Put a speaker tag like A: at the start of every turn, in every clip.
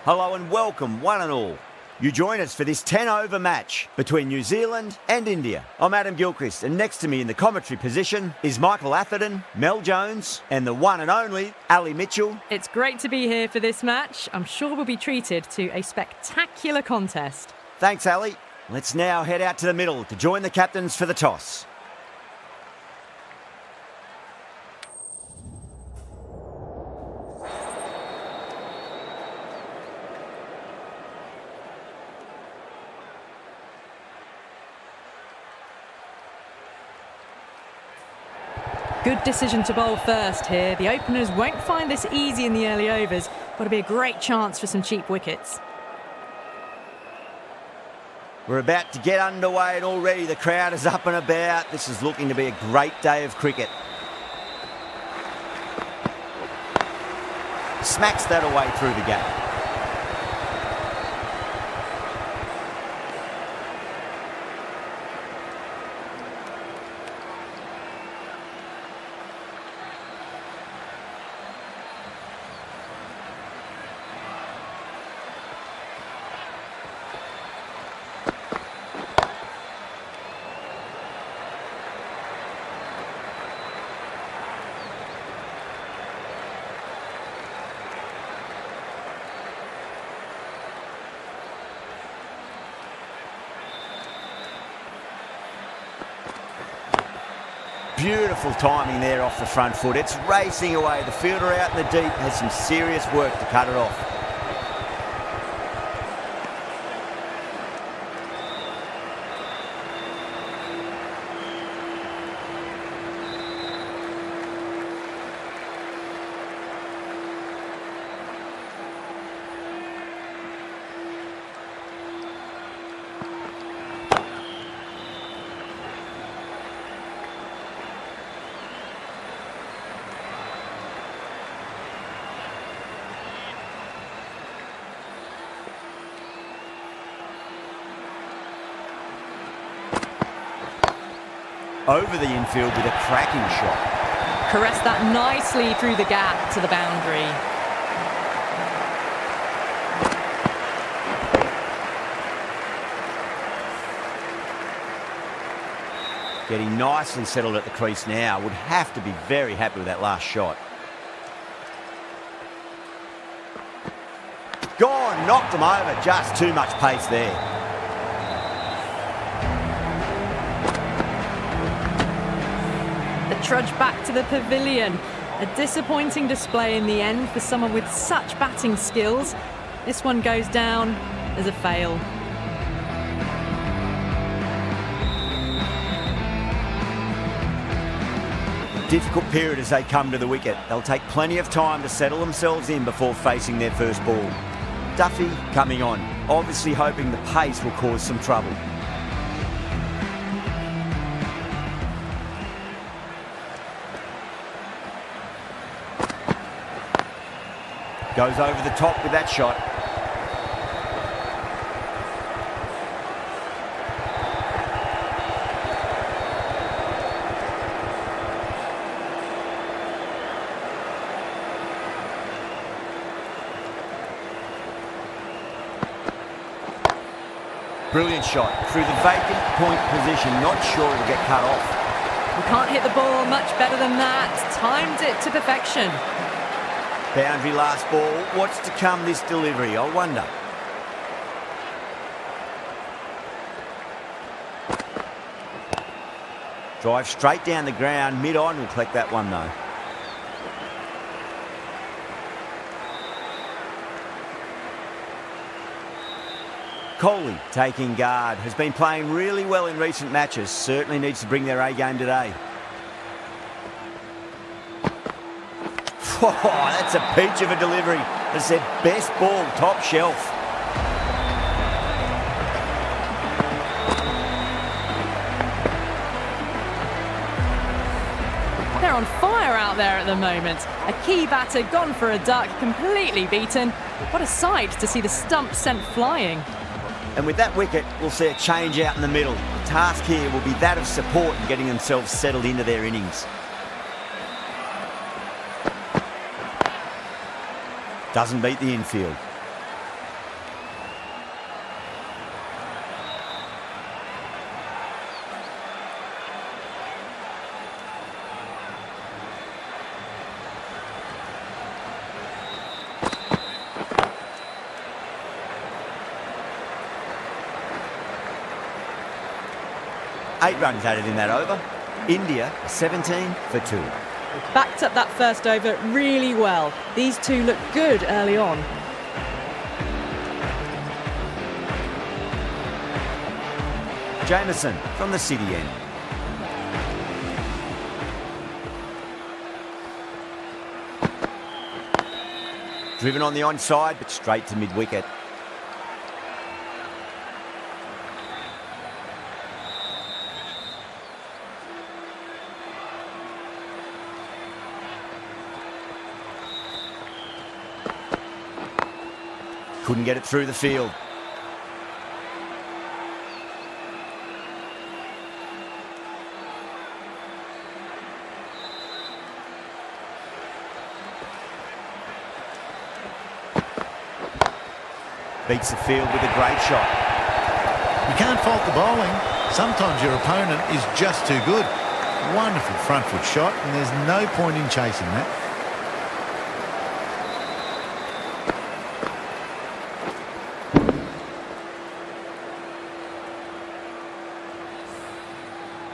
A: Hello and welcome, one and all. You join us for this 10-over match between New Zealand and India. I'm Adam Gilchrist, and next to me in the commentary position is Michael Atherton, Mel Jones, and the one and only Ali Mitchell.
B: It's great to be here for this match. I'm sure we'll be treated to a spectacular contest.
A: Thanks, Ali. Let's now head out to the middle to join the captains for the toss.
B: Good decision to bowl first here. The openers won't find this easy in the early overs, but it'll be a great chance for some cheap wickets.
A: We're about to get underway and already the crowd is up and about. This is looking to be a great day of cricket. Smacks that away through the gap. Beautiful timing there off the front foot. It's racing away. The fielder out in the deep has some serious work to cut it off. Over the infield with a cracking shot.
B: Caressed that nicely through the gap to the boundary.
A: Getting nicely settled at the crease now. Would have to be very happy with that last shot. Gone, knocked them over. Just too much pace there.
B: Trudge back to the pavilion. A disappointing display in the end for someone with such batting skills. This one goes down as a fail.
A: Difficult period as they come to the wicket. They'll take plenty of time to settle themselves in before facing their first ball. Duffy coming on, obviously hoping the pace will cause some trouble. Goes over the top with that shot. Brilliant shot through the vacant point position. Not sure it'll get cut off.
B: You can't hit the ball much better than that. Timed it to perfection.
A: Boundary last ball. What's to come this delivery, I wonder. Drive straight down the ground. Mid-on will collect that one though. Kohli taking guard. Has been playing really well in recent matches. Certainly needs to bring their A game today. Oh, that's a peach of a delivery. As I said, best ball, top shelf.
B: They're on fire out there at the moment. A key batter gone for a duck, completely beaten. What a sight to see the stump sent flying.
A: And with that wicket, we'll see a change out in the middle. The task here will be that of support and getting themselves settled into their innings. Doesn't beat the infield. 8 runs added in that over. India 17 for 2.
B: Backed up that first over really well. These two look good early on.
A: Jameson from the city end. Driven on the onside, but straight to mid-wicket. Couldn't get it through the field. Beats the field with a great shot.
C: You can't fault the bowling. Sometimes your opponent is just too good. Wonderful front foot shot, and there's no point in chasing that.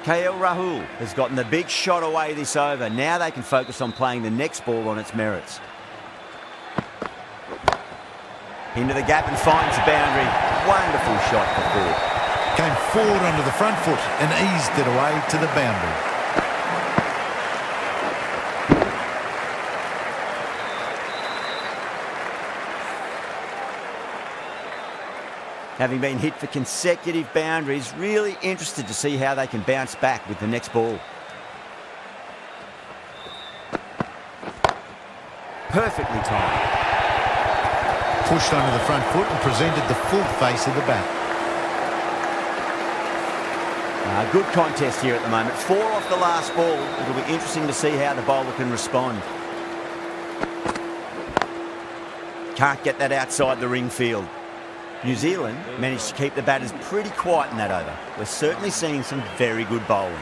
A: KL Rahul has gotten the big shot away this over. Now they can focus on playing the next ball on its merits. Into the gap and finds the boundary. Wonderful shot for 4.
C: Came forward onto the front foot and eased it away to the boundary.
A: Having been hit for consecutive boundaries, really interested to see how they can bounce back with the next ball. Perfectly timed.
C: Pushed onto the front foot and presented the full face of the bat.
A: Good contest here at the moment. 4 off the last ball. It'll be interesting to see how the bowler can respond. Can't get that outside the ring field. New Zealand managed to keep the batters pretty quiet in that over. We're certainly seeing some very good bowling.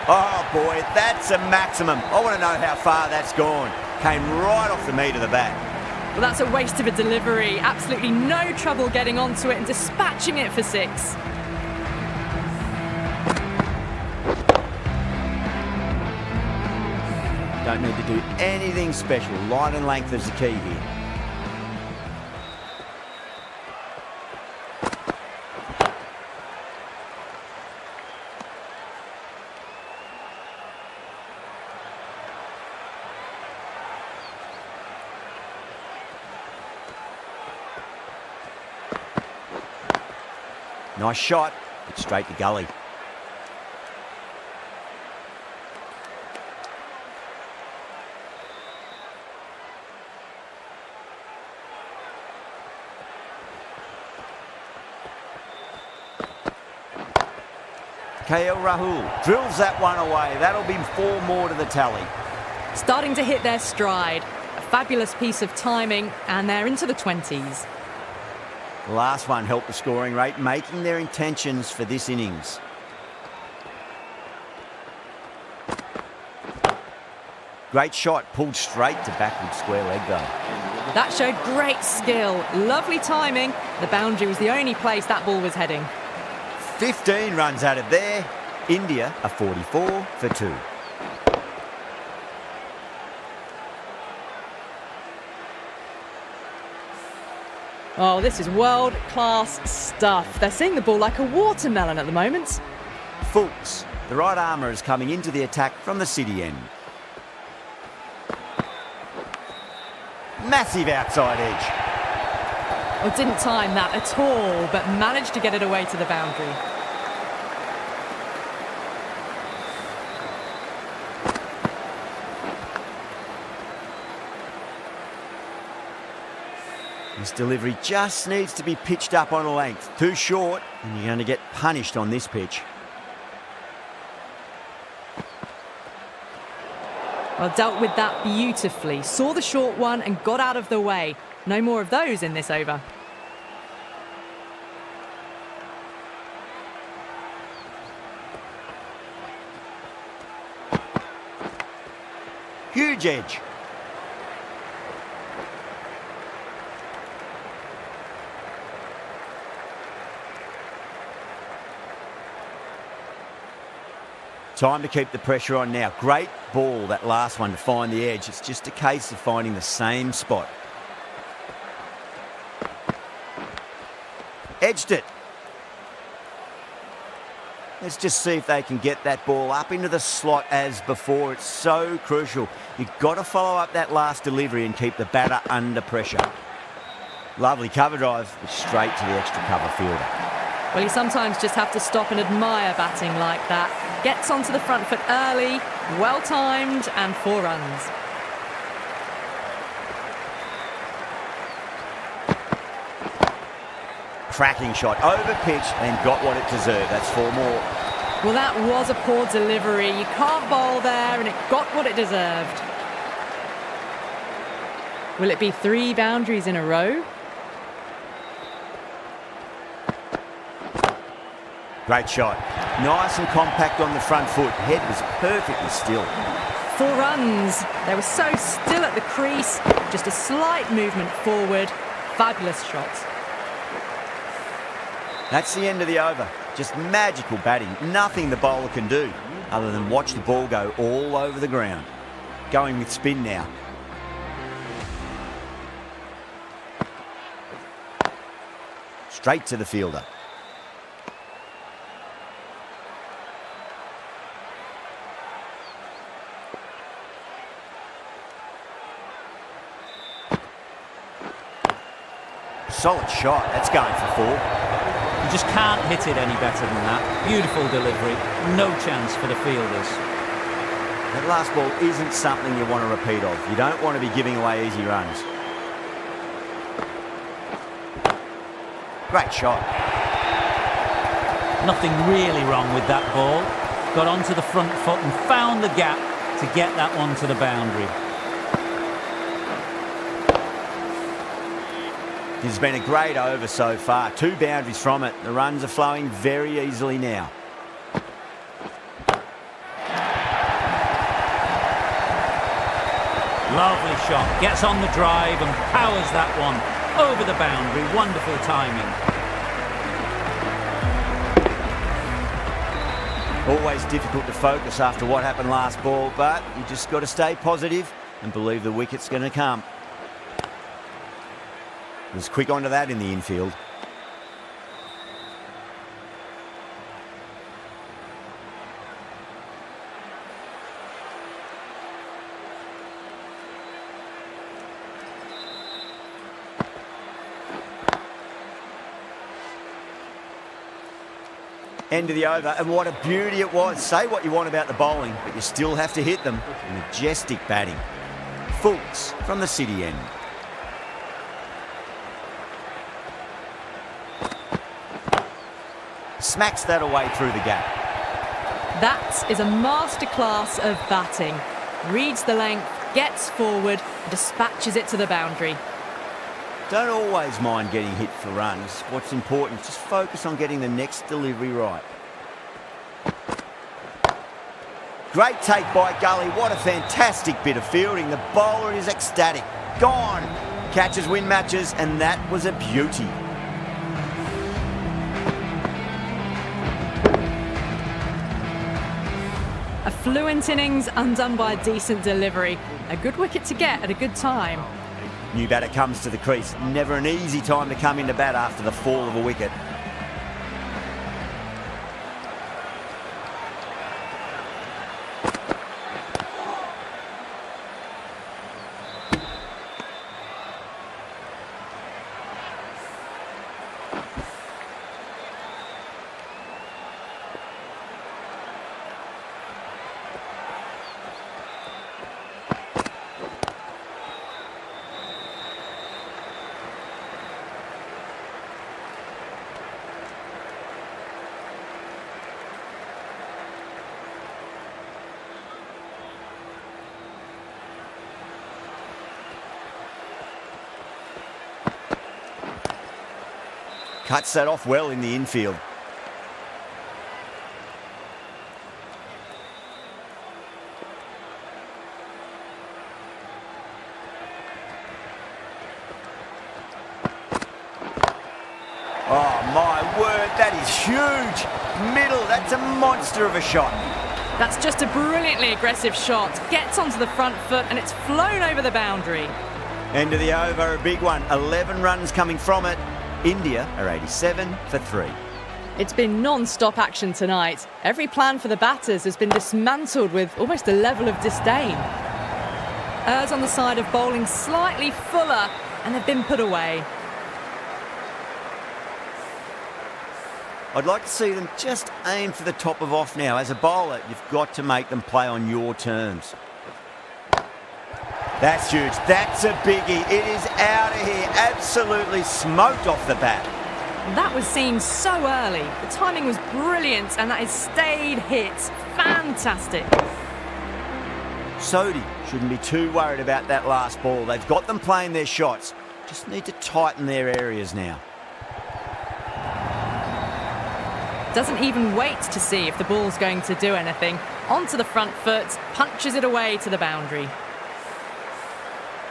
A: Oh boy, that's a maximum. I want to know how far that's gone. Came right off the meat of the bat.
B: Well, that's a waste of a delivery. Absolutely no trouble getting onto it and dispatching it for 6.
A: Don't need to do anything special. Line and length is the key here. Nice shot, but straight to gully. KL Rahul drills that one away. That'll be 4 more to the tally.
B: Starting to hit their stride. A fabulous piece of timing, and they're into the 20s.
A: The last one helped the scoring rate, making their intentions for this innings. Great shot, pulled straight to backward square leg though.
B: That showed great skill. Lovely timing. The boundary was the only place that ball was heading.
A: 15 runs added there. India are 44 for 2.
B: Oh, this is world-class stuff. They're seeing the ball like a watermelon at the moment.
A: Fulks, the right armour, is coming into the attack from the city end. Massive outside edge.
B: Oh, didn't time that at all, but managed to get it away to the boundary.
A: This delivery just needs to be pitched up on a length. Too short, and you're going to get punished on this pitch.
B: Well, dealt with that beautifully. Saw the short one and got out of the way. No more of those in this over.
A: Huge edge. Time to keep the pressure on now. Great ball, that last one, to find the edge. It's just a case of finding the same spot. Edged it. Let's just see if they can get that ball up into the slot as before. It's so crucial. You've got to follow up that last delivery and keep the batter under pressure. Lovely cover drive, straight to the extra cover fielder.
B: Well, you sometimes just have to stop and admire batting like that. Gets onto the front foot early, well-timed, and 4 runs.
A: Cracking shot, over pitch, and got what it deserved. That's 4 more.
B: Well, that was a poor delivery. You can't bowl there, and it got what it deserved. Will it be 3 boundaries in a row?
A: Great shot. Nice and compact on the front foot. Head was perfectly still.
B: 4 runs. They were so still at the crease. Just a slight movement forward. Fabulous shots.
A: That's the end of the over. Just magical batting. Nothing the bowler can do other than watch the ball go all over the ground. Going with spin now. Straight to the fielder. Solid shot. That's going for 4.
D: You just can't hit it any better than that. Beautiful delivery. No chance for the fielders.
A: That last ball isn't something you want to repeat of. You don't want to be giving away easy runs. Great shot.
D: Nothing really wrong with that ball. Got onto the front foot and found the gap to get that one to the boundary.
A: This has been a great over so far. 2 boundaries from it. The runs are flowing very easily now.
D: Lovely shot. Gets on the drive and powers that one over the boundary. Wonderful timing.
A: Always difficult to focus after what happened last ball, but you just got to stay positive and believe the wicket's going to come. Was quick onto that in the infield. End of the over, and what a beauty it was. Say what you want about the bowling, but you still have to hit them. Majestic batting. Fulks from the city end. Smacks that away through the gap.
B: That is a masterclass of batting. Reads the length, gets forward, dispatches it to the boundary.
A: Don't always mind getting hit for runs. What's important is just focus on getting the next delivery right. Great take by Gully. What a fantastic bit of fielding. The bowler is ecstatic. Gone. Catches win matches, and that was a beauty.
B: A fluent innings undone by a decent delivery. A good wicket to get at a good time.
A: New batter comes to the crease. Never an easy time to come into bat after the fall of a wicket. Cuts that off well in the infield. Oh my word, that is huge. Middle, that's a monster of a shot.
B: That's just a brilliantly aggressive shot. Gets onto the front foot and it's flown over the boundary.
A: End of the over, a big one. 11 runs coming from it. India are 87 for 3.
B: It's been non-stop action tonight. Every plan for the batters has been dismantled with almost a level of disdain. Errs on the side of bowling slightly fuller and they've been put away.
A: I'd like to see them just aim for the top of off now. As a bowler, you've got to make them play on your terms. That's huge. That's a biggie. It is out of here. Absolutely smoked off the bat.
B: That was seen so early. The timing was brilliant and that is stayed hits. Fantastic.
A: Sodhi shouldn't be too worried about that last ball. They've got them playing their shots. Just need to tighten their areas now.
B: Doesn't even wait to see if the ball's going to do anything. Onto the front foot, punches it away to the boundary.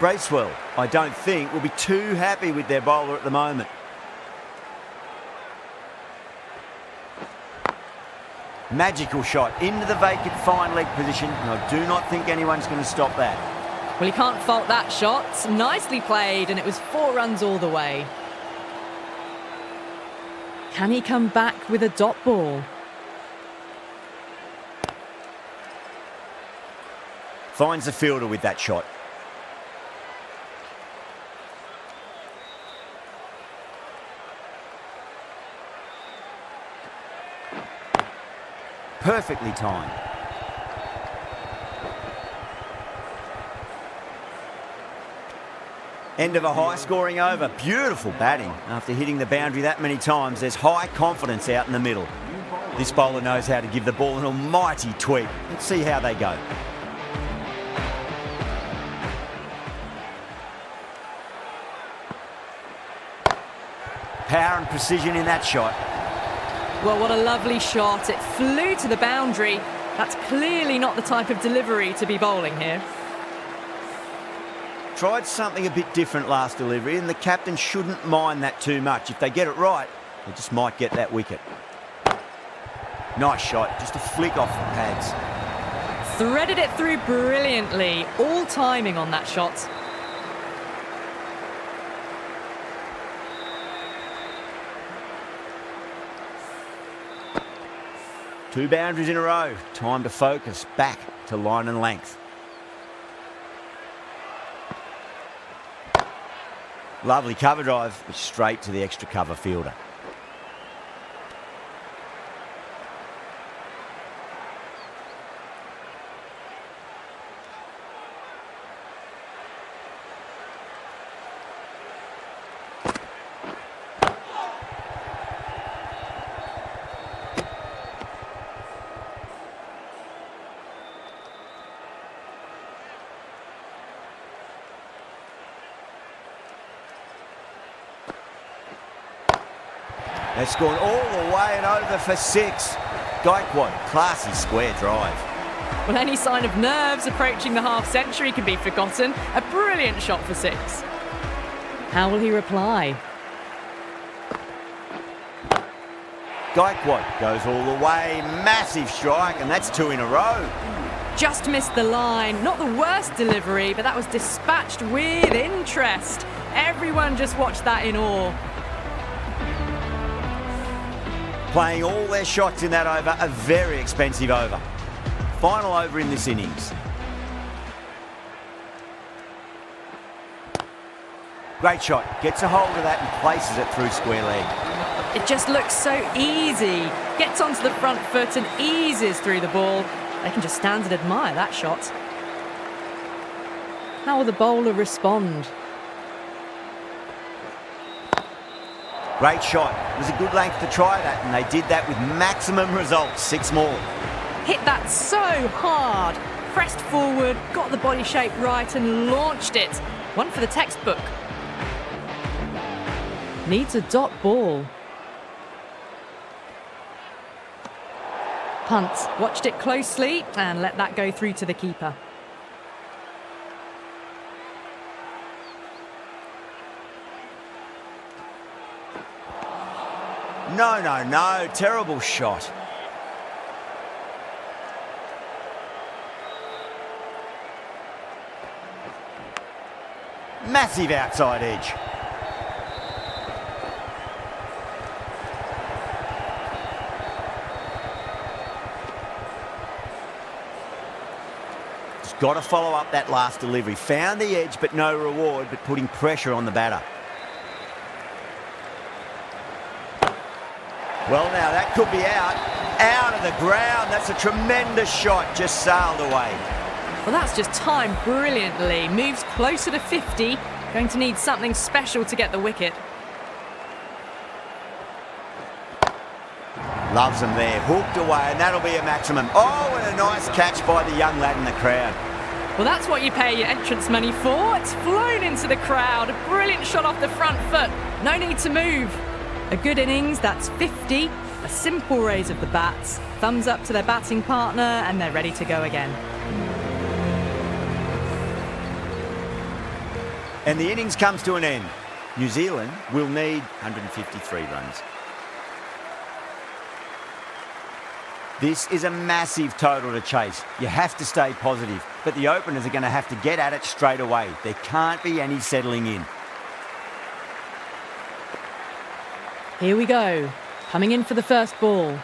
A: Bracewell, I don't think, will be too happy with their bowler at the moment. Magical shot into the vacant fine leg position, and I do not think anyone's going to stop that.
B: Well, you can't fault that shot. Nicely played, and it was 4 runs all the way. Can he come back with a dot ball?
A: Finds the fielder with that shot. Perfectly timed. End of a high-scoring over. Beautiful batting. After hitting the boundary that many times, there's high confidence out in the middle. This bowler knows how to give the ball an almighty tweak. Let's see how they go. Power and precision in that shot.
B: Well, what a lovely shot. It flew to the boundary. That's clearly not the type of delivery to be bowling here.
A: Tried something a bit different last delivery, and the captain shouldn't mind that too much. If they get it right, they just might get that wicket. Nice shot, just a flick off the pads.
B: Threaded it through brilliantly. All timing on that shot.
A: Two boundaries in a row. Time to focus back to line and length. Lovely cover drive, straight to the extra cover fielder. They've scored all the way and over for 6. Gaikwad, classy square drive.
B: Well, any sign of nerves approaching the half-century can be forgotten. A brilliant shot for 6. How will he reply?
A: Gaikwad goes all the way, massive strike, and that's 2 in a row.
B: Just missed the line. Not the worst delivery, but that was dispatched with interest. Everyone just watched that in awe.
A: Playing all their shots in that over, a very expensive over. Final over in this innings. Great shot, gets a hold of that and places it through square leg.
B: It just looks so easy. Gets onto the front foot and eases through the ball. They can just stand and admire that shot. How will the bowler respond?
A: Great shot. It was a good length to try that, and they did that with maximum results. 6 more.
B: Hit that so hard. Pressed forward, got the body shape right and launched it. 1 for the textbook. Needs a dot ball. Punt. Watched it closely and let that go through to the keeper.
A: No, no, no. Terrible shot. Massive outside edge. Just got to follow up that last delivery. Found the edge, but no reward, but putting pressure on the batter. Well, now that could be out of the ground. That's a tremendous shot, just sailed away.
B: Well, that's just timed brilliantly. Moves closer to 50. Going to need something special to get the wicket.
A: Loves them there, hooked away, and that'll be a maximum. Oh, and a nice catch by the young lad in the crowd.
B: Well, that's what you pay your entrance money for. It's flown into the crowd. A brilliant shot off the front foot. No need to move. A good innings, that's 50. A simple raise of the bats. Thumbs up to their batting partner, and they're ready to go again.
A: And the innings comes to an end. New Zealand will need 153 runs. This is a massive total to chase. You have to stay positive, but the openers are going to have to get at it straight away. There can't be any settling in.
B: Here we go. Coming in for the first ball.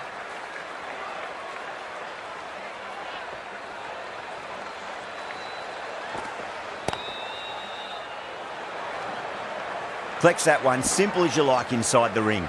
A: Flex that one, simple as you like inside the ring.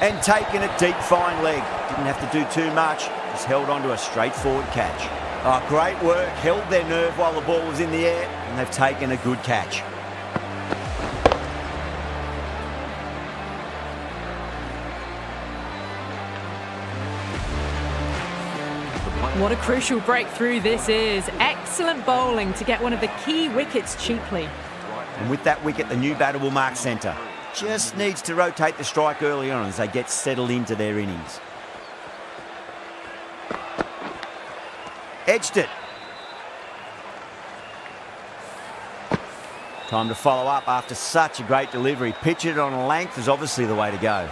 A: And taken it deep, fine leg. Didn't have to do too much. Just held on to a straightforward catch. Oh, great work. Held their nerve while the ball was in the air, and they've taken a good catch.
B: What a crucial breakthrough this is. Excellent bowling to get one of the key wickets cheaply.
A: And with that wicket, the new batter will mark centre. Just needs to rotate the strike early on as they get settled into their innings. Edged it. Time to follow up after such a great delivery. Pitch it on length is obviously the way to go.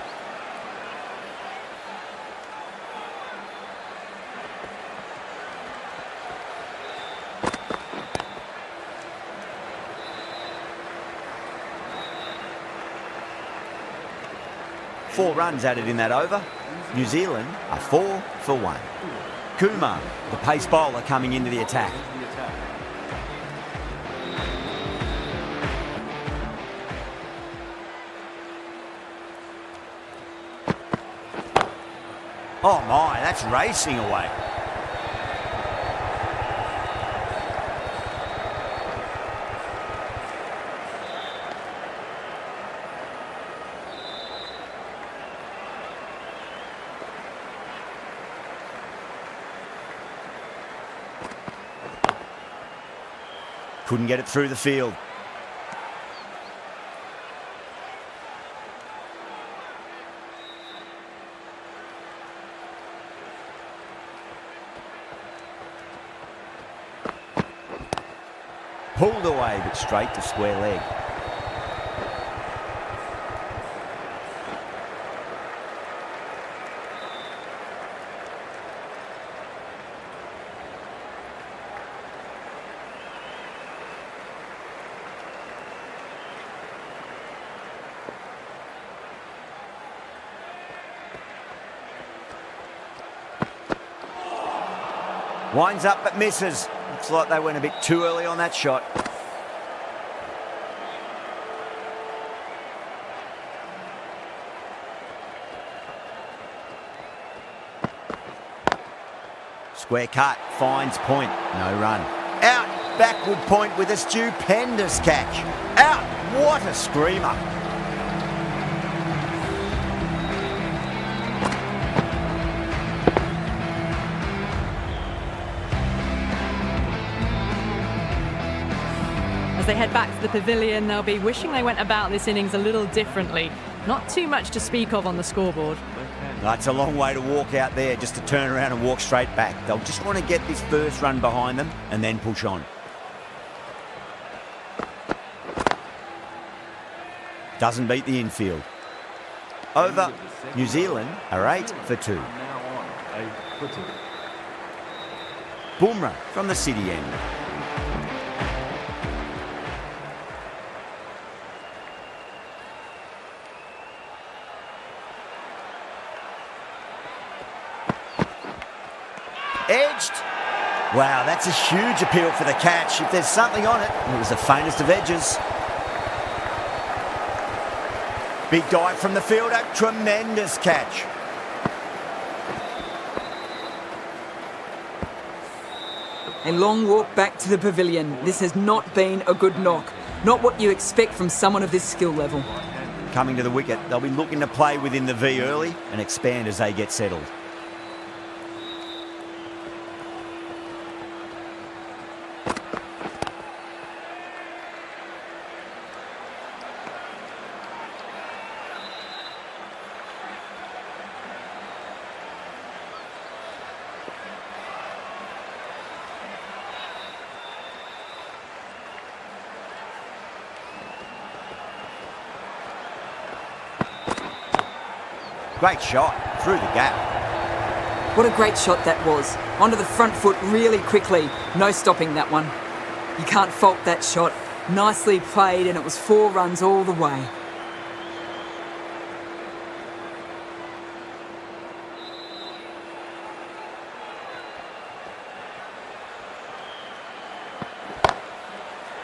A: Four runs added in that over. New Zealand are 4 for 1. Kumar, the pace bowler, coming into the attack. Oh my, that's racing away. Couldn't get it through the field. Pulled away, but straight to square leg. Winds up but misses. Looks like they went a bit too early on that shot. Square cut, finds point, no run. Out, backward point with a stupendous catch. Out, what a screamer.
B: As they head back to the pavilion, they'll be wishing they went about this innings a little differently. Not too much to speak of on the scoreboard.
A: That's a long way to walk out there just to turn around and walk straight back. They'll just want to get this first run behind them and then push on. Doesn't beat the infield. Over. New Zealand are 8 for 2. Bumrah from the city end. Edged. Wow, that's a huge appeal for the catch. If there's something on it, it was the faintest of edges. Big dive from the fielder, tremendous catch.
E: A long walk back to the pavilion. This has not been a good knock. Not what you expect from someone of this skill level.
A: Coming to the wicket, they'll be looking to play within the V early and expand as they get settled. Great shot, through the gap.
E: What a great shot that was. Onto the front foot really quickly. No stopping that one. You can't fault that shot. Nicely played, and it was 4 runs all the way.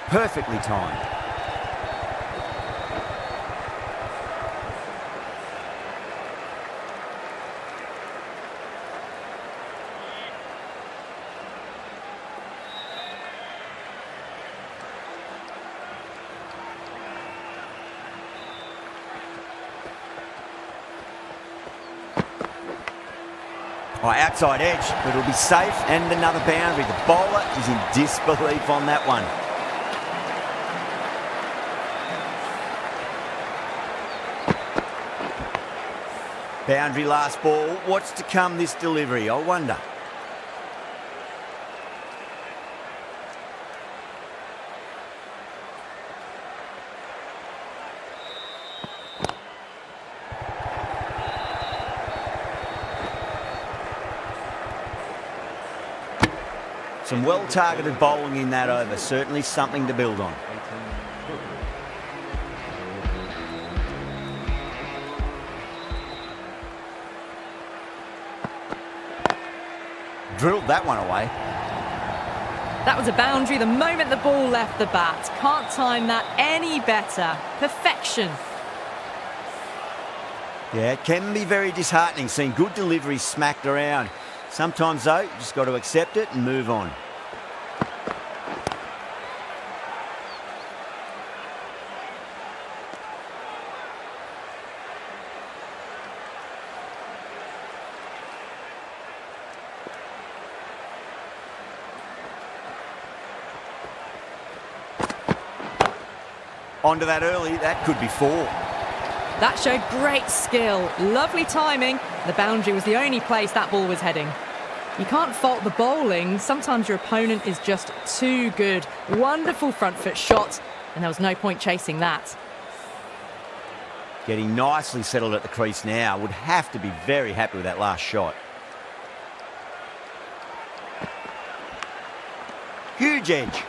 A: Perfectly timed. Outside edge, but it'll be safe and another boundary. The bowler is in disbelief on that one. Boundary last ball. What's to come this delivery, I wonder? Some well-targeted bowling in that over. Certainly something to build on. Drilled that one away.
B: That was a boundary the moment the ball left the bat. Can't time that any better. Perfection.
A: Yeah, it can be very disheartening seeing good deliveries smacked around. Sometimes, though, you just got to accept it and move on. Onto that early, that could be 4.
B: That showed great skill. Lovely timing. The boundary was the only place that ball was heading. You can't fault the bowling. Sometimes your opponent is just too good. Wonderful front foot shot, and there was no point chasing that.
A: Getting nicely settled at the crease now. Would have to be very happy with that last shot. Huge edge.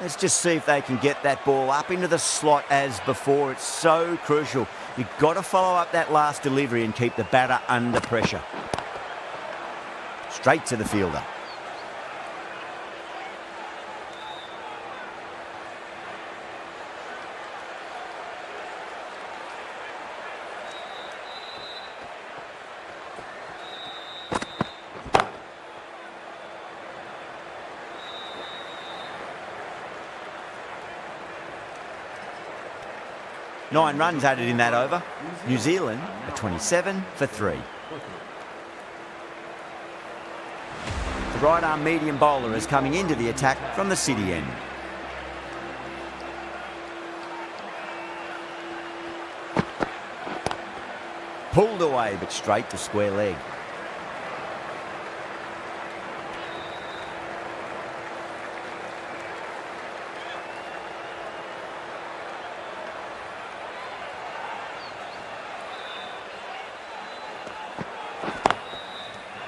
A: Let's just see if they can get that ball up into the slot as before. It's so crucial. You've got to follow up that last delivery and keep the batter under pressure. straight to the fielder. Nine runs added in that over. New Zealand are 27 for 3. The right-arm medium bowler is coming into the attack from the city end. Pulled away, but straight to square leg.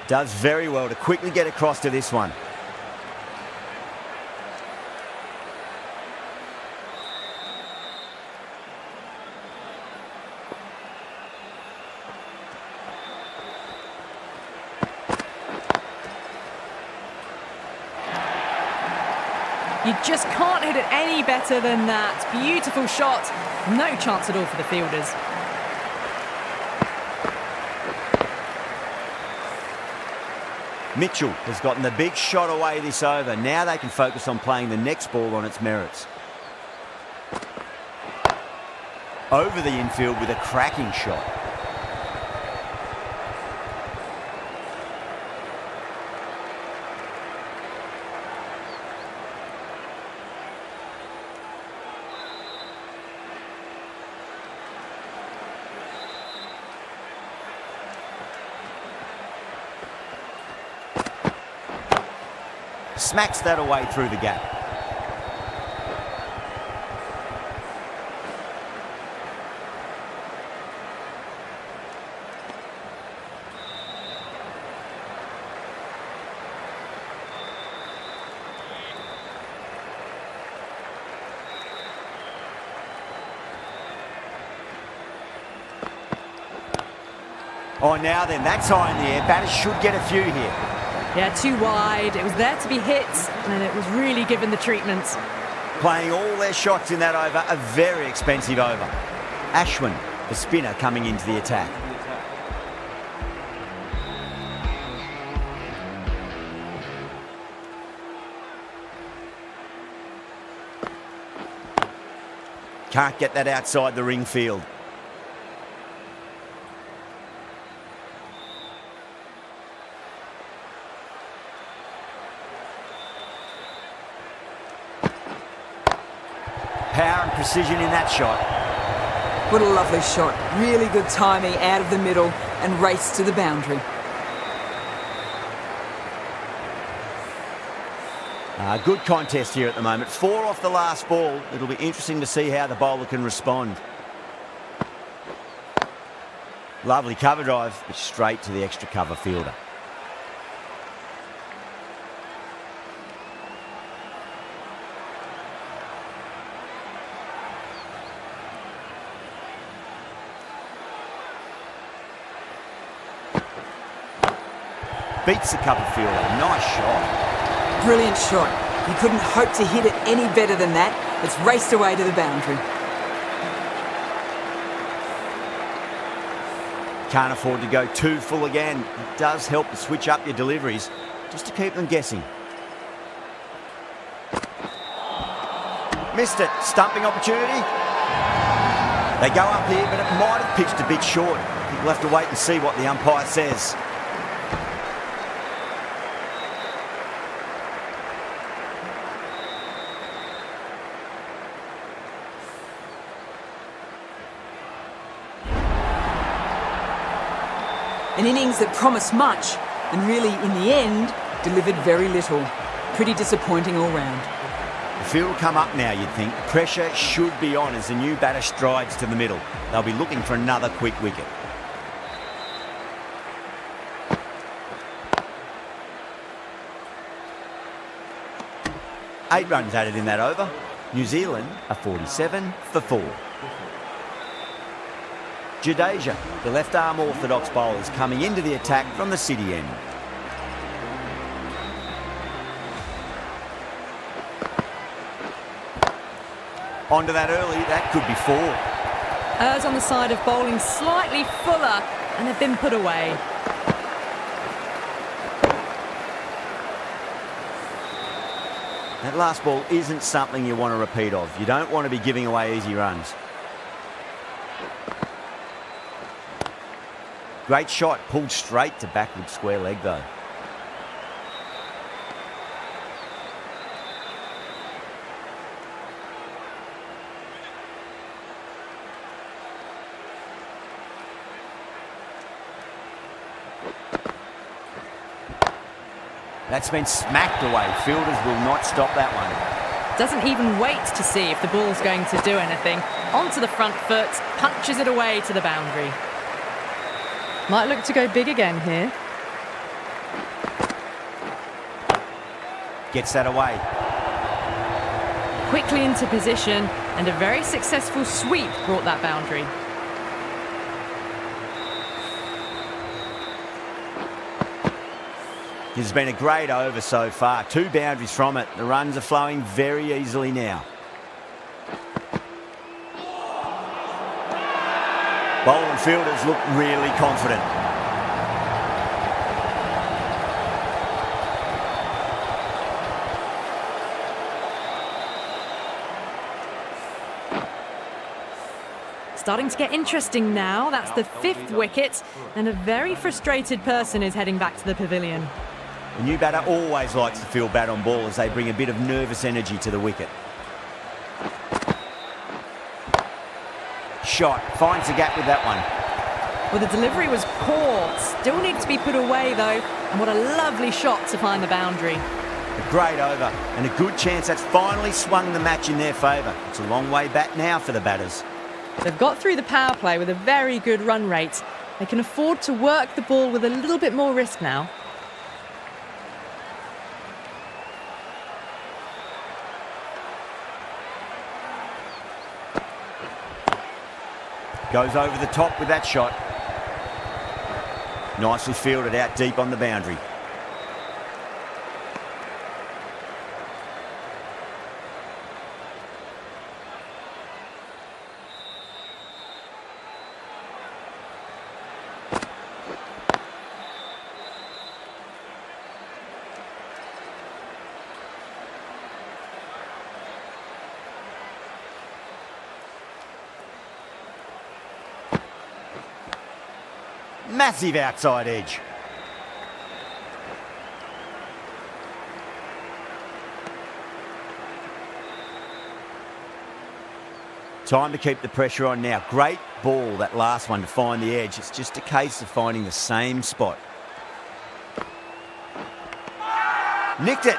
A: Does very well to quickly get across to this one.
B: You just can't hit it any better than that. Beautiful shot. No chance at all for the fielders.
A: Mitchell has gotten the big shot away this over. Now they can focus on playing the next ball on its merits. Over the infield with a cracking shot. Smacks that away through the gap. Oh, now then, that's high in the air. Batters should get a few here.
B: Yeah, too wide. It was there to be hit, and it was really given the treatment.
A: Playing all their shots in that over, a very expensive over. Ashwin, the spinner, coming into the attack. Can't get that outside the ring field. Power and precision in that shot.
E: What a lovely shot. Really good timing out of the middle and race to the boundary.
A: Good contest here at the moment. 4 off the last ball. It'll be interesting to see how the bowler can respond. Lovely cover drive, but straight to the extra cover fielder. Beats the cover fielder. Nice shot.
E: Brilliant shot. You couldn't hope to hit it any better than that. It's raced away to the boundary.
A: Can't afford to go too full again. It does help to switch up your deliveries, just to keep them guessing. Missed it. Stumping opportunity. They go up here, but it might have pitched a bit short. We'll have to wait and see what the umpire says.
E: An innings that promised much and really, in the end, delivered very little. Pretty disappointing all round.
A: The field will come up now, you'd think. Pressure should be on as the new batter strides to the middle. They'll be looking for another quick wicket. Eight runs added in that over. New Zealand are 47 for 4. Jadeja, the left-arm orthodox bowler, is coming into the attack from the city end. Onto that early, that could be 4.
B: Errs on the side of bowling slightly fuller, and they've been put away.
A: That last ball isn't something you want to repeat of. You don't want to be giving away easy runs. Great shot, pulled straight to backward square leg though. That's been smacked away. Fielders will not stop that one.
B: Doesn't even wait to see if the ball's going to do anything. Onto the front foot, punches it away to the boundary. Might look to go big again here.
A: Gets that away.
B: Quickly into position, and a very successful sweep brought that boundary.
A: This has been a great over so far. 2 boundaries from it. The runs are flowing very easily now. Bowling fielders look really confident.
B: Starting to get interesting now. That's the 5th wicket, and a very frustrated person is heading back to the pavilion.
A: The new batter always likes to feel bat on ball as they bring a bit of nervous energy to the wicket. Shot, finds the gap with that one.
B: Well, the delivery was poor. Still needs to be put away though, and what a lovely shot to find the boundary.
A: A great over, and a good chance that's finally swung the match in their favour. It's a long way back now for the batters.
B: They've got through the power play with a very good run rate. They can afford to work the ball with a little bit more risk now.
A: Goes over the top with that shot. Nicely fielded out deep on the boundary. Massive outside edge. Time to keep the pressure on now. Great ball, that last one, to find the edge. It's just a case of finding the same spot. Nicked it.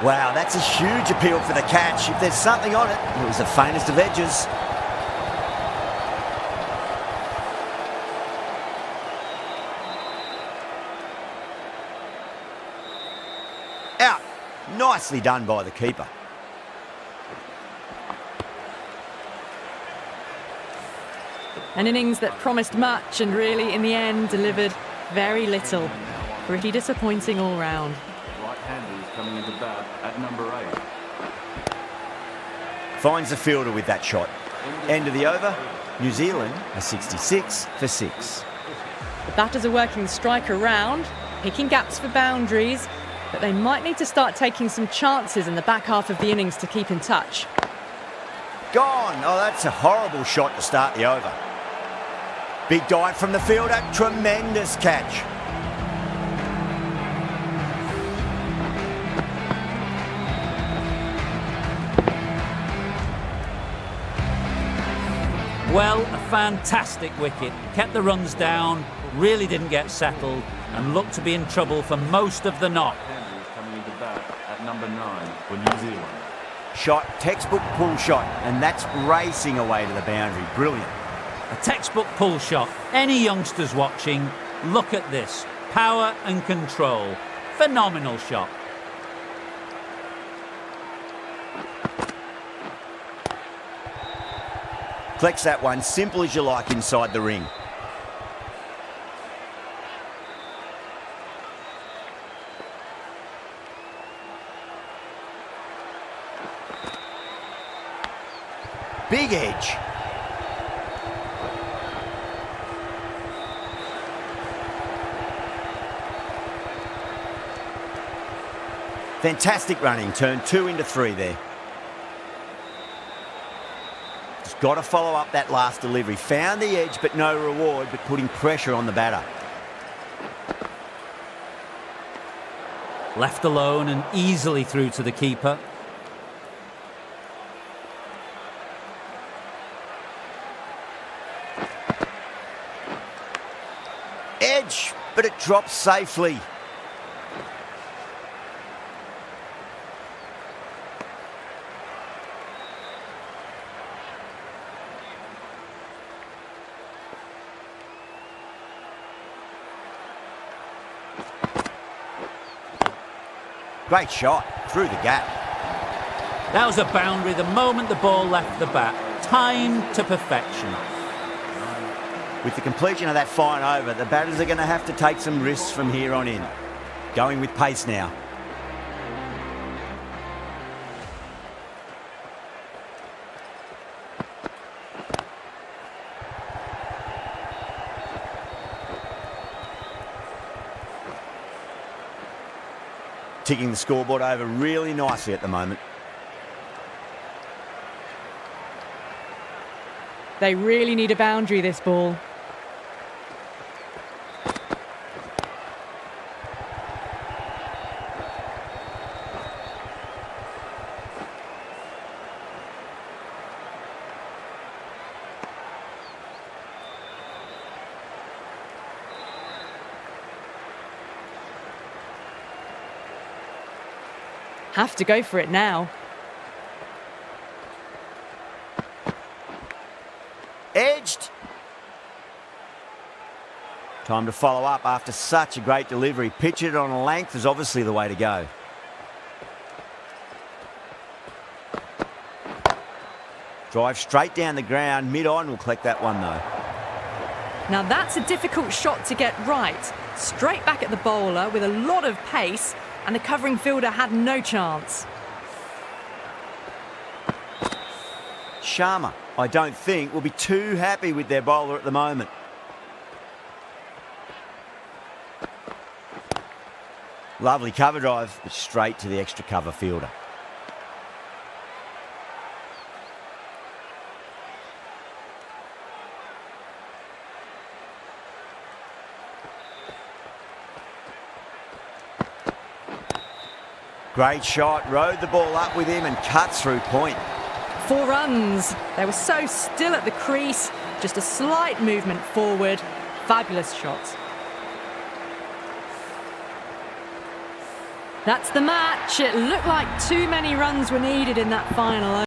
A: Wow, that's a huge appeal for the catch. If there's something on it, it was the faintest of edges. Out. Nicely done by the keeper.
B: An innings that promised much and really, in the end, delivered very little. Pretty disappointing all round.
F: Right-hander is coming into bat at number 8.
A: Finds the fielder with that shot. End of the over. New Zealand are 66 for 6.
B: The batters are working the strike around, picking gaps for boundaries, but they might need to start taking some chances in the back half of the innings to keep in touch.
A: Gone. Oh, that's a horrible shot to start the over. Big dive from the fielder. Tremendous catch.
D: Well, a fantastic wicket. Kept the runs down, really didn't get settled, and looked to be in trouble for most of the knock.
F: Right-hander is coming into bat at number 9 for New Zealand.
A: Shot, textbook pull shot, and that's racing away to the boundary. Brilliant.
D: A textbook pull shot. Any youngsters watching, look at this. Power and control. Phenomenal shot.
A: Collects that one, simple as you like, inside the ring. big edge. Fantastic running, turned 2 into 3 there. Just got to follow up that last delivery. Found the edge, but no reward, but putting pressure on the batter.
D: Left alone and easily through to the keeper.
A: Edge, but it drops safely. Great shot, through the gap.
D: That was a boundary the moment the ball left the bat. Timed to perfection.
A: With the completion of that fine over, the batters are going to have to take some risks from here on in. Going with pace now. Ticking the scoreboard over really nicely at the moment.
B: They really need a boundary, this ball. Have to go for it now.
A: Edged. Time to follow up after such a great delivery. Pitch it on a length is obviously the way to go. Drive straight down the ground. Mid-on will collect that one though.
B: Now that's a difficult shot to get right. Straight back at the bowler with a lot of pace, and the covering fielder had no chance.
A: Sharma, I don't think, will be too happy with their bowler at the moment. Lovely cover drive, but straight to the extra cover fielder. Great shot, rode the ball up with him and cuts through point.
B: 4 runs. They were so still at the crease, just a slight movement forward. Fabulous shot. That's the match. It looked like too many runs were needed in that final over.